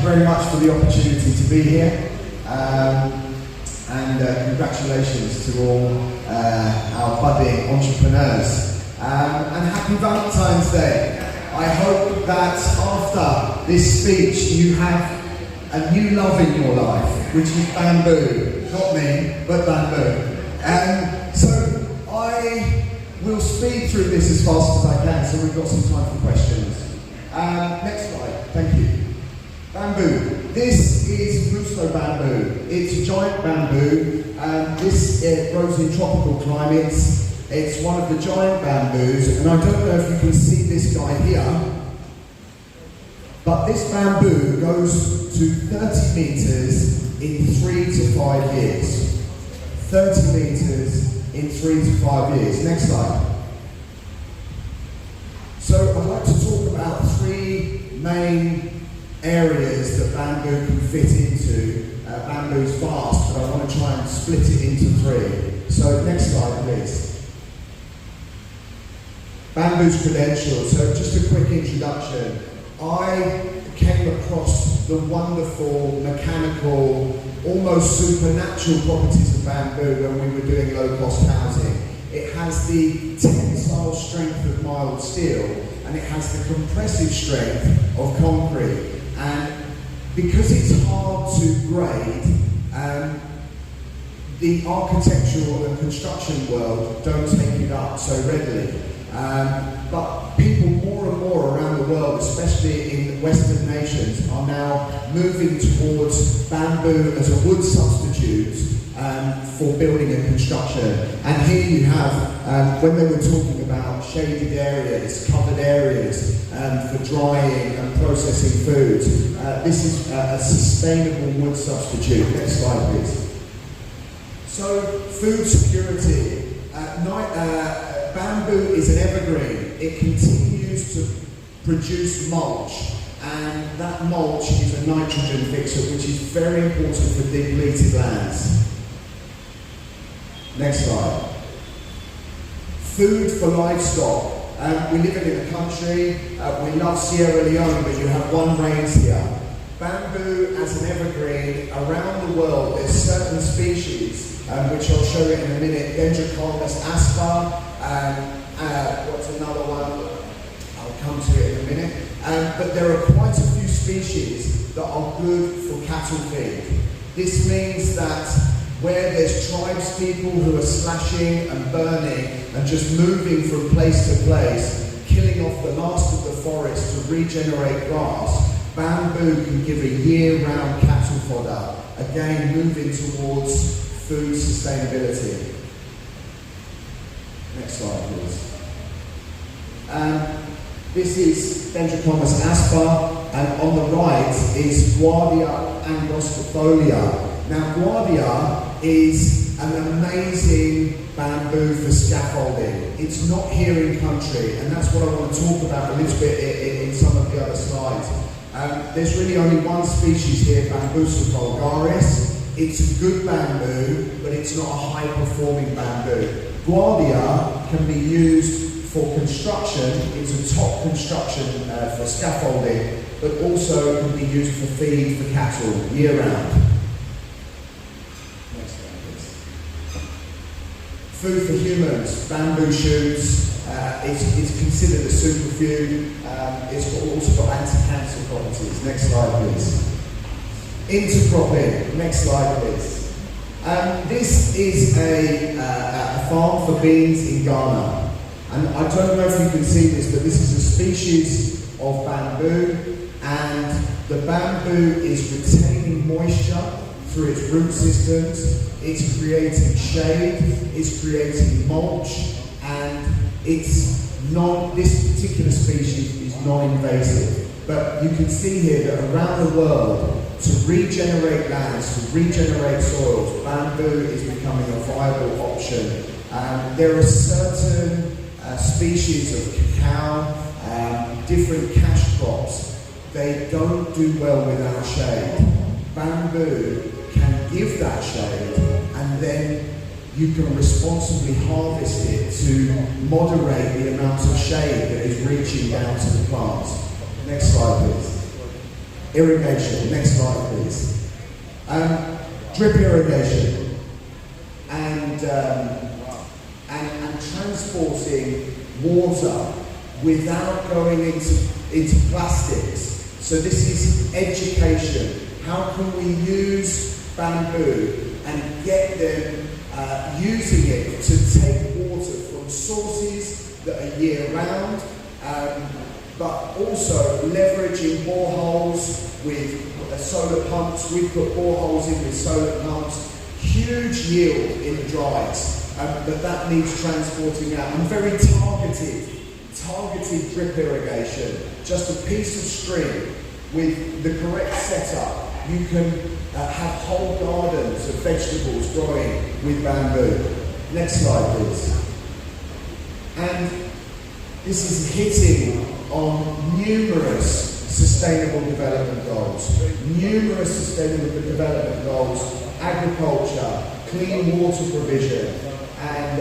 very much for the opportunity to be here. And congratulations to all our budding entrepreneurs. And happy Valentine's Day. I hope that after this speech you have a new love in your life, which is bamboo. Not me, but bamboo. So I will speed through this as fast as I can, so we've got some time for questions. Next slide, thank you. Bamboo. This is Musto bamboo. It's a giant bamboo. This grows in tropical climates. It's one of the giant bamboos, and I don't know if you can see this guy here, but this bamboo goes to 30 meters in 3 to 5 years. 30 meters in 3 to 5 years. Next slide. So I'd like to talk about 3 main areas that bamboo can fit into. Bamboo's vast, but I want to try and split it into 3. So next slide, please. Bamboo's credentials. So just a quick introduction. I came across the wonderful, mechanical, almost supernatural properties of bamboo when we were doing low-cost housing. It has the tensile strength of mild steel, and it has the compressive strength of concrete. And because it's hard to grade, the architectural and construction world don't take it up so readily. But people more and more around the world, especially in Western nations, are now moving towards bamboo as a wood substitute for building and construction. And here you have, when they were talking about shaded areas, covered areas for drying and processing foods, this is a sustainable wood substitute. Next slide, please. So, food security. Bamboo is an evergreen. It continues to produce mulch, and that mulch is a nitrogen fixer, which is very important for depleted lands. Next slide. Food for livestock. We live in a country, we love Sierra Leone, but you have 1 rains here. Bamboo as an evergreen, around the world, there's certain species, which I'll show you in a minute, Bamboo² aspa, what's another one? I'll come to it in a minute. But there are quite a few species that are good for cattle feed. This means that where there's tribes people who are slashing and burning and just moving from place to place, killing off the last of the forest to regenerate grass, bamboo can give a year-round cattle fodder, again moving towards food sustainability. Next slide, please. This is Bamboo² aspa, and on the right is Guardia angustifolia. Now, Guardia is an amazing bamboo for scaffolding. It's not here in country, and that's what I want to talk about a little bit in some of the other slides. There's really only 1 species here, Bamboo² vulgaris. It's a good bamboo, but it's not a high-performing bamboo. Guardia can be used for construction. It's a top construction for scaffolding, but also can be used for feed for cattle year-round. Next slide, please. Food for humans, bamboo shoots. It's considered a superfood. It's also got anti-cancer properties. Next slide, please. Intercropping. Next slide, please. This is a farm for beans in Ghana. And I don't know if you can see this, but this is a species of bamboo, and the bamboo is retaining moisture through its root systems, it's creating shade, it's creating mulch, and this particular species is non-invasive. But you can see here that around the world, to regenerate lands, to regenerate soils, bamboo is becoming a viable option. There are certain species of cacao, different cash crops, they don't do well without shade. Bamboo can give that shade, and then you can responsibly harvest it to moderate the amount of shade that is reaching down to the plants. Next slide, please. irrigation. Next slide, please. Drip irrigation and transporting water without going into plastics. So this is education. How can we use bamboo and get them using it to take water from sources that are year-round, but also leveraging boreholes with solar pumps. We've put boreholes in with solar pumps. Huge yield in the dries, but that needs transporting out. And very targeted drip irrigation. Just a piece of string with the correct setup. You can have whole gardens of vegetables growing with bamboo. Next slide, please. And this is hitting on numerous sustainable development goals. Numerous sustainable development goals, agriculture, clean water provision, and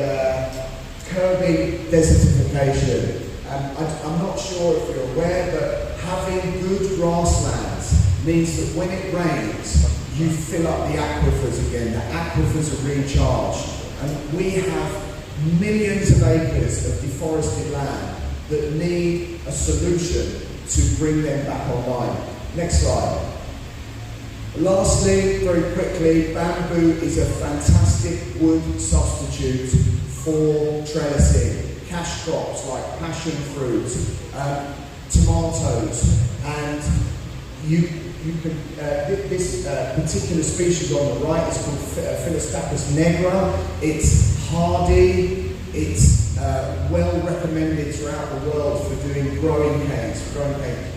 curbing desertification. I'm not sure if you're aware, but having good grasslands means that when it rains, you fill up the aquifers again. The aquifers are recharged. And we have millions of acres of deforested land that need a solution to bring them back online. Next slide. Lastly, very quickly, bamboo is a fantastic wood substitute for trellising. Cash crops like passion fruit, tomatoes, and this particular species on the right is called Philostachus negra. It's hardy, it's well recommended throughout the world for doing growing canes.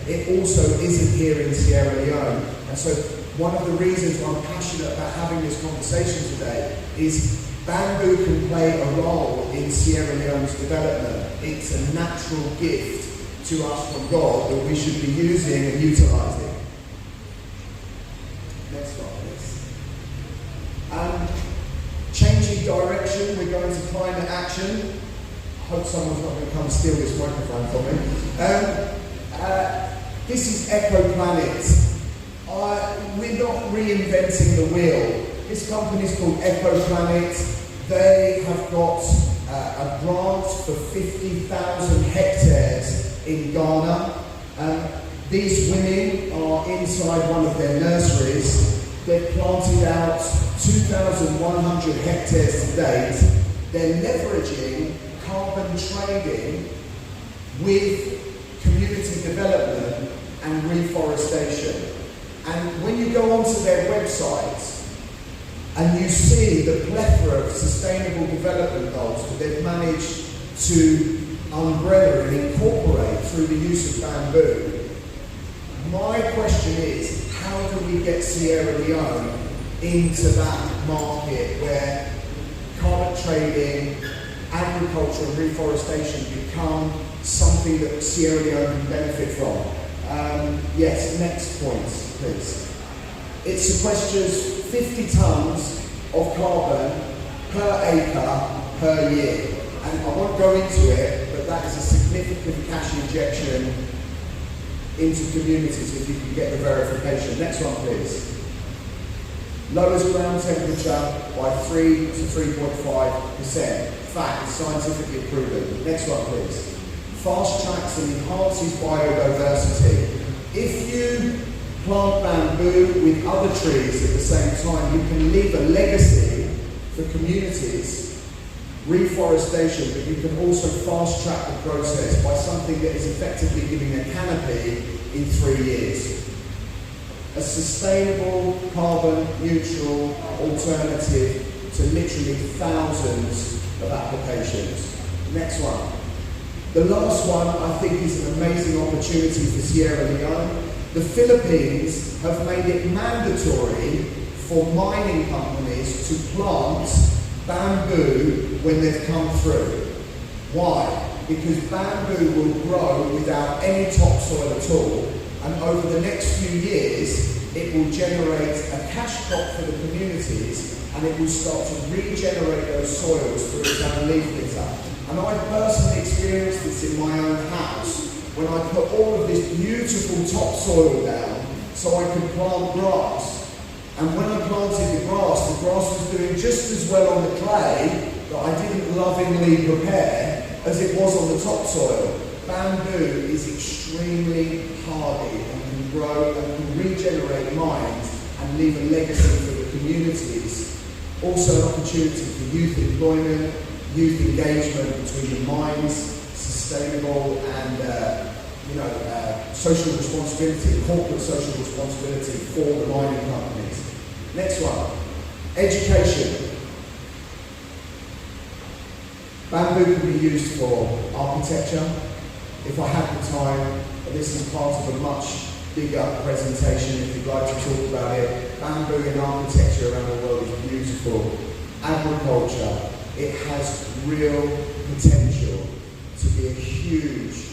It also isn't here in Sierra Leone, and so one of the reasons I'm passionate about having this conversation today is bamboo can play a role in Sierra Leone's development. It's a natural gift to us from God that we should be using and utilising. Next slide, please. Changing direction, we're going to climate action. I hope someone's not going to come steal this microphone from me. This is EcoPlanet. We're not reinventing the wheel. This company is called EcoPlanet. They have got a grant for 50,000 hectares in Ghana. These women are inside one of their nurseries. They've planted out 2,100 hectares to date. They're leveraging carbon trading with community development and reforestation. And when you go onto their website and you see the plethora of sustainable development goals that they've managed to umbrella and incorporate through the use of bamboo, my question is, how do we get Sierra Leone into that market where carbon trading, agriculture and reforestation become something that Sierra Leone can benefit from? Yes, next point, please. It sequesters 50 tonnes of carbon per acre per year. And I won't go into it, but that is a significant cash injection into communities if you can get the verification. Next one, please. Lowers ground temperature by 3 to 3.5%. Fact, it's scientifically proven. Next one, please. Fast tracks and enhances biodiversity. If you plant bamboo with other trees at the same time, you can leave a legacy for communities, reforestation, but you can also fast track the process by something that is effectively giving a canopy in 3 years. A sustainable, carbon neutral alternative to literally thousands of applications. Next one. The last one, I think, is an amazing opportunity for Sierra Leone. The Philippines have made it mandatory for mining companies to plant bamboo when they've come through. Why? Because bamboo will grow without any topsoil at all, and over the next few years, it will generate a cash crop for the communities, and it will start to regenerate those soils through its own leaf litter. And I personally experienced this in my own house when I put all of this beautiful topsoil down so I could plant grass. And when I planted the grass was doing just as well on the clay that I didn't lovingly prepare as it was on the topsoil. Bamboo is extremely hardy and can grow and can regenerate mines and leave a legacy for the communities. Also an opportunity for youth employment, youth engagement between the mines, sustainable and social responsibility, corporate social responsibility for the mining companies. Next one, education. Bamboo can be used for architecture. If I had the time, this is part of a much bigger presentation if you'd like to talk about it. Bamboo in architecture around the world is beautiful. Agriculture, it has real potential to be a huge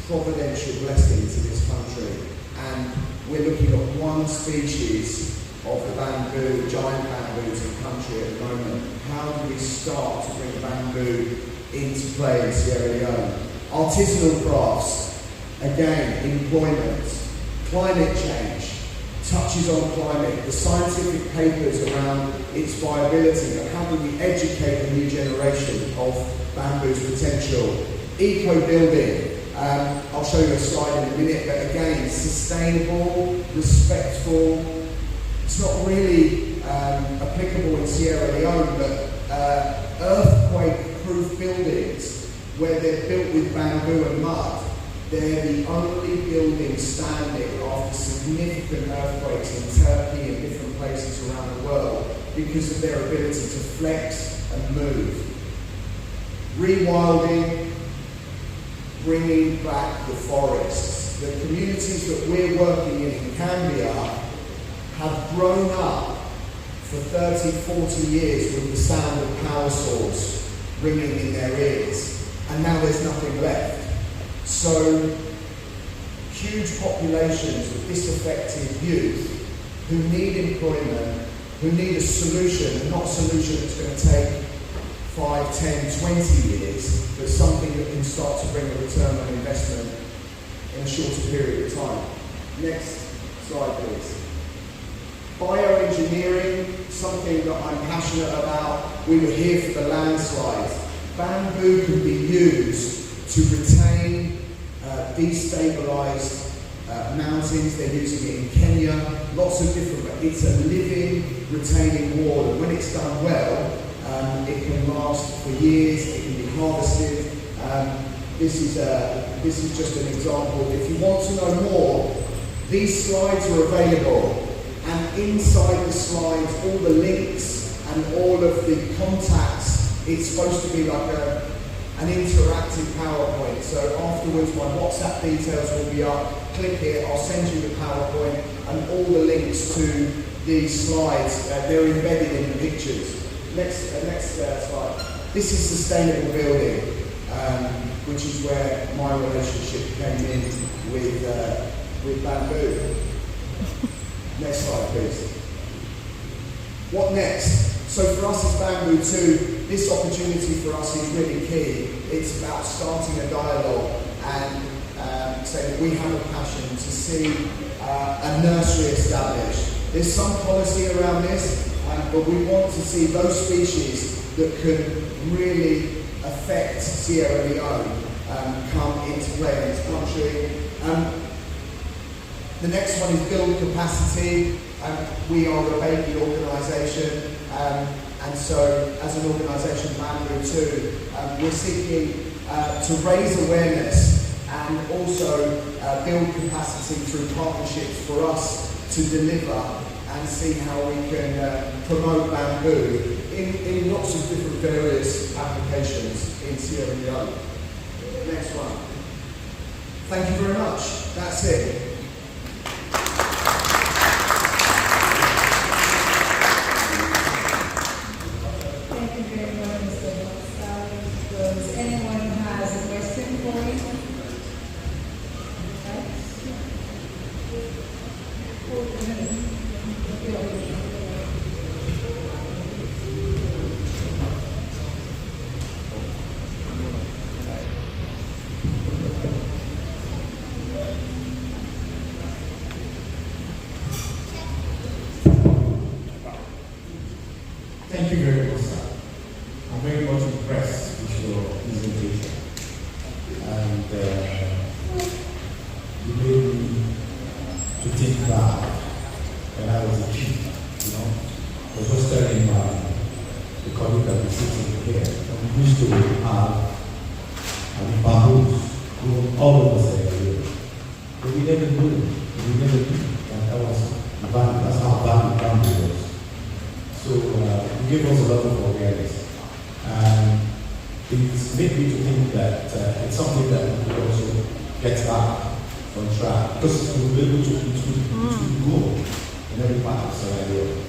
providential blessing to this country. And we're looking at one species of the bamboo, giant bamboo, to the country at the moment. How do we start to bring bamboo into play in Sierra Leone? Artisanal crafts, again, employment, climate change, touches on climate, the scientific papers around its viability, and how do we educate the new generation of bamboo's potential? Eco-building, I'll show you a slide in a minute, but again, sustainable, respectful. It's not really applicable in Sierra Leone, but earthquake-proof buildings where they're built with bamboo and mud. They're the only buildings standing after significant earthquakes in Turkey and different places around the world because of their ability to flex and move. Rewilding, bringing back the forests. The communities that we're working in Cambia have grown up for 30, 40 years with the sound of power saws ringing in their ears, and now there's nothing left. So, huge populations of disaffected youth who need employment, who need a solution, not a solution that's going to take 5, 10, 20 years, but something that can start to bring a return on investment in a shorter period of time. Next slide, please. Bioengineering, something that I'm passionate about. We were here for the landslides. Bamboo can be used to retain destabilized mountains. They're using it in Kenya, lots of different, but it's a living retaining wall, and when it's done well, it can last for years, it can be harvested. This is just an example. If you want to know more, these slides are available, and inside the slides, all the links and all of the contacts, it's supposed to be like an interactive PowerPoint. So afterwards, my WhatsApp details will be up. Click here, I'll send you the PowerPoint and all the links to these slides. They're embedded in the pictures. Next slide. This is sustainable building, which is where my relationship came in with bamboo. Next slide, please. What next? So for us as Bamboo², this opportunity for us is really key. It's about starting a dialogue and saying that we have a passion to see a nursery established. There's some policy around this, but we want to see those species that can really affect Sierra Leone come into play in this country. The next one is build capacity. We are a baby organisation, and so as an organisation, Bamboo², we're seeking to raise awareness and also build capacity through partnerships for us to deliver and see how we can promote bamboo in lots of different various applications in Sierra Leone. Next one. Thank you very much. That's it. Thank you very much, Mr. Boxall. Does anyone has a question for you? Thank you very much, sir. I'm very much impressed with your presentation. And you made me to think back when I was a kid, I was just telling the colleague that was sitting here, and we used to have bamboos grown all over Sierra Leone. But we never knew that was that's how bad bamboo was. So it gave us a lot of awareness. And it's made me to think that it's something that we could also get back on track, because it will be able to go in every part of Sierra Leone.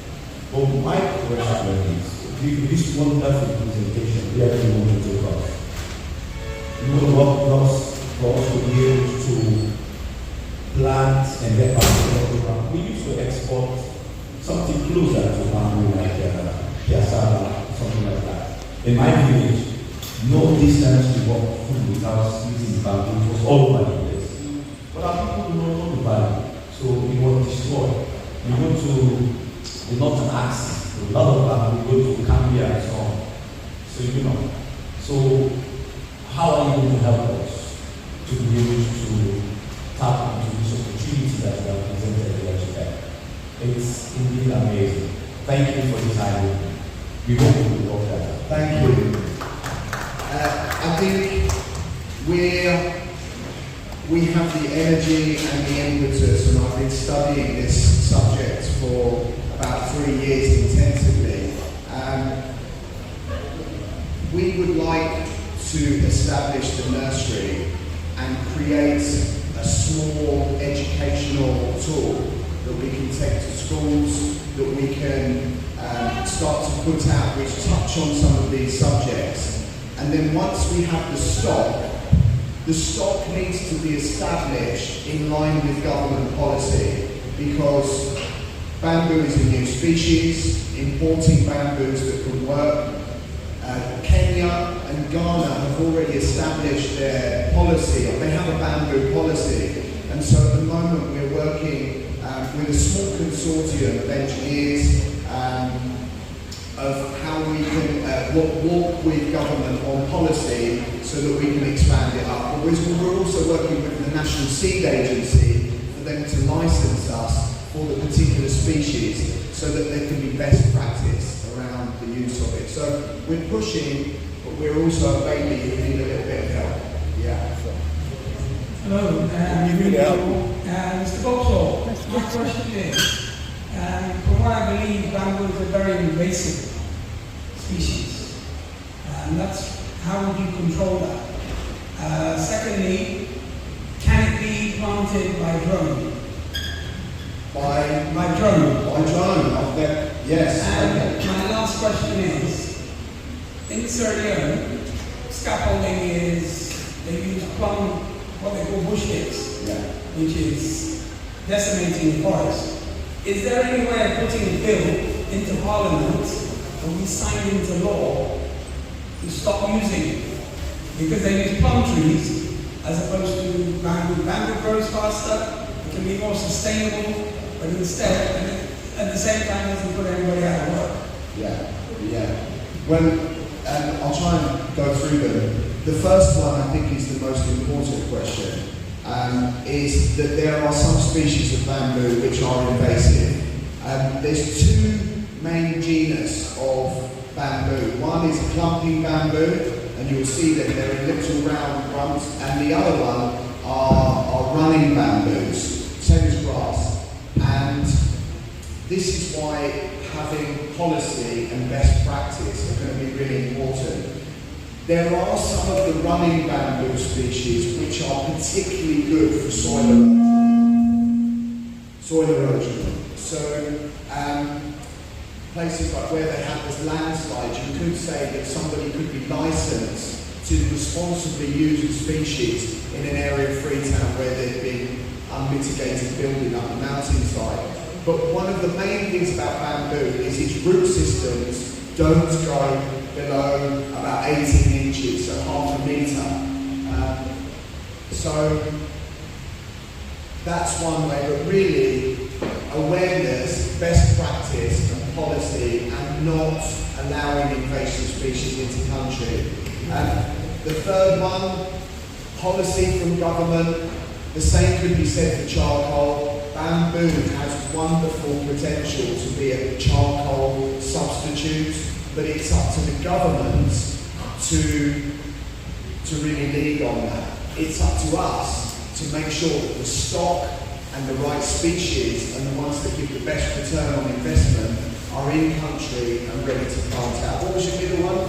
But my question is, this wonderful presentation, where do you want to take us? You want to work with us for us to be able to plant and get back to the program. We used to export something closer to bamboo, like cassava, something like that. In my village, no distance to walk food without using bamboo. It was all over the place. But our people do not know the value, so it was destroyed. We go to the northern axis, a lot of bamboo, we go to Cambia and so on. So how are you going to help us to be able to tap into this opportunity that we have presented here today? It's indeed amazing. Thank you for this idea. We hope you will work that out. Thank you. I think we have the energy and the impetus, and I've been studying this subject for about 3 years intensively. We would like to establish the nursery and create a small educational tool that we can take to schools, that we can start to put out, which touch on some of these subjects. And then once we have the stock needs to be established in line with government policy, because bamboo is a new species. Importing bamboos that can work. Kenya and Ghana have already established their policy, or they have a bamboo policy. And so at the moment we're working with a small consortium of engineers of how we can walk with government on policy so that we can expand it up. But we're also working with the National Seed Agency for them to license us for the particular species so that there can be best practice around the use of it. So we're pushing, but we're also maybe we need a little bit of help. Yeah. Hello, Mr. Boxall. My question is, from what I believe, bamboo is a very invasive species, and that's how would you control that? Secondly, can it be planted by drone? By drone. By drone. Yes. And my last question is, in Sierra Leone, scaffolding is they use what they call bush sticks, which is decimating the forest. Is there any way of putting a bill into Parliament or we signed into law to stop using it? Because they use plum trees as opposed to bamboo. Bamboo grows faster, it can be more sustainable, but instead, at the same time, doesn't put anybody out of work. Yeah. Well, I'll try and go through them. The first one, I think, is the most important question, is that there are some species of bamboo which are invasive. There's two main genus of bamboo. One is clumping bamboo, and you will see that they're in little round clumps, and the other one are running bamboos, same as grass. And this is why having policy and best practice are going to be really important. There are some of the running bamboo species which are particularly good for soil erosion. So places like where they have this landslides, you could say that somebody could be licensed to responsibly use a species in an area of Freetown where there's been unmitigated building up the mountainside. But one of the main things about bamboo is its root systems don't go below about 18 inches, so half a metre. So that's one way, but really awareness, best practice, and policy and not allowing invasive species into country. The third one, policy from government. The same could be said for charcoal. Bamboo has wonderful potential to be a charcoal substitute, but it's up to the government to really lead on that. It's up to us to make sure that the stock and the right species and the ones that give the best return on investment are in country and ready to plant out. What was your middle one?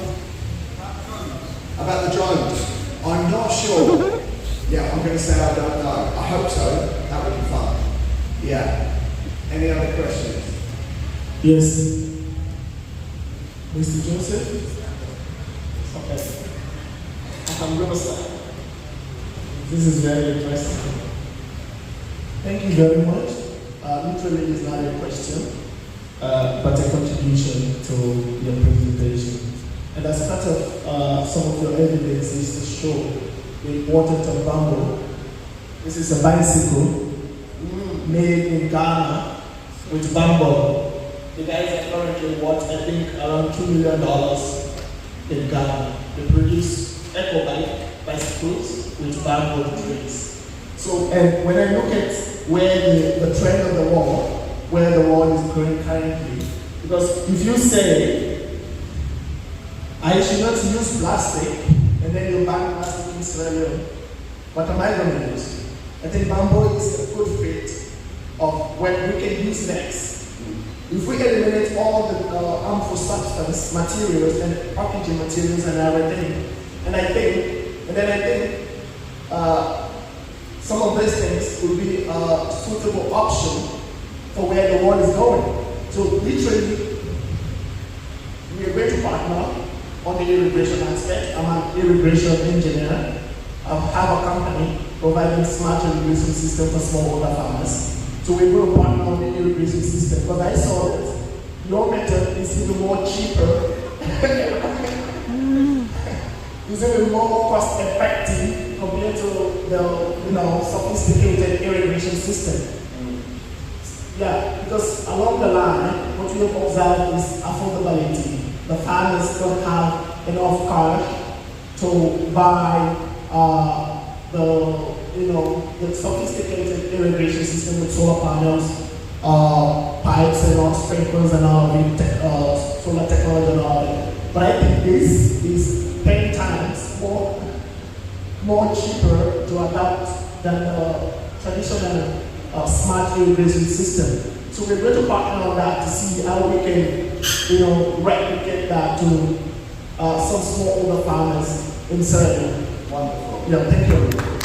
About the drones. I'm not sure. Yeah, I'm going to say I don't know. I hope so. That would be fun. Yeah. Any other questions? Yes. Mr. Joseph? Okay. I'm Riverside. This is very interesting. Thank you very much. Literally it's not a question, but a contribution to your presentation. And as part of some of your evidence is to show the importance of bamboo. This is a bicycle made in Ghana with bamboo. The guys are currently worth, I think, around $2 million in Ghana. They produce eco-bike bicycles with bamboo trees. So, and when I look at where the trend of the world, where the world is going currently, because if you say, I should not use plastic, and then you ban plastic in Sierra Leone, what am I going to use? I think bamboo is a good fit of what we can use next. If we eliminate all the harmful substance materials and packaging materials and everything, and I think some of these things will be a suitable option for where the world is going. So literally, we are going to partner on the irrigation aspect. I'm an irrigation engineer. I have a company providing smart irrigation system for smallholder farmers. So we will partner on the irrigation system because I saw that your method is even more cheaper. It's even more cost effective compared to the sophisticated irrigation system. Yeah, because along the line, what we have observed is affordability. The farmers don't have enough cash to buy the sophisticated irrigation system with solar panels, pipes and all, sprinklers and all, solar technology and all. But I think this is 10 times more cheaper to adopt than the traditional smart irrigation system. So we're going to partner on that to see how we can, replicate that to some smallholder farmers in Sierra Leone. Wonderful. Yeah, thank you.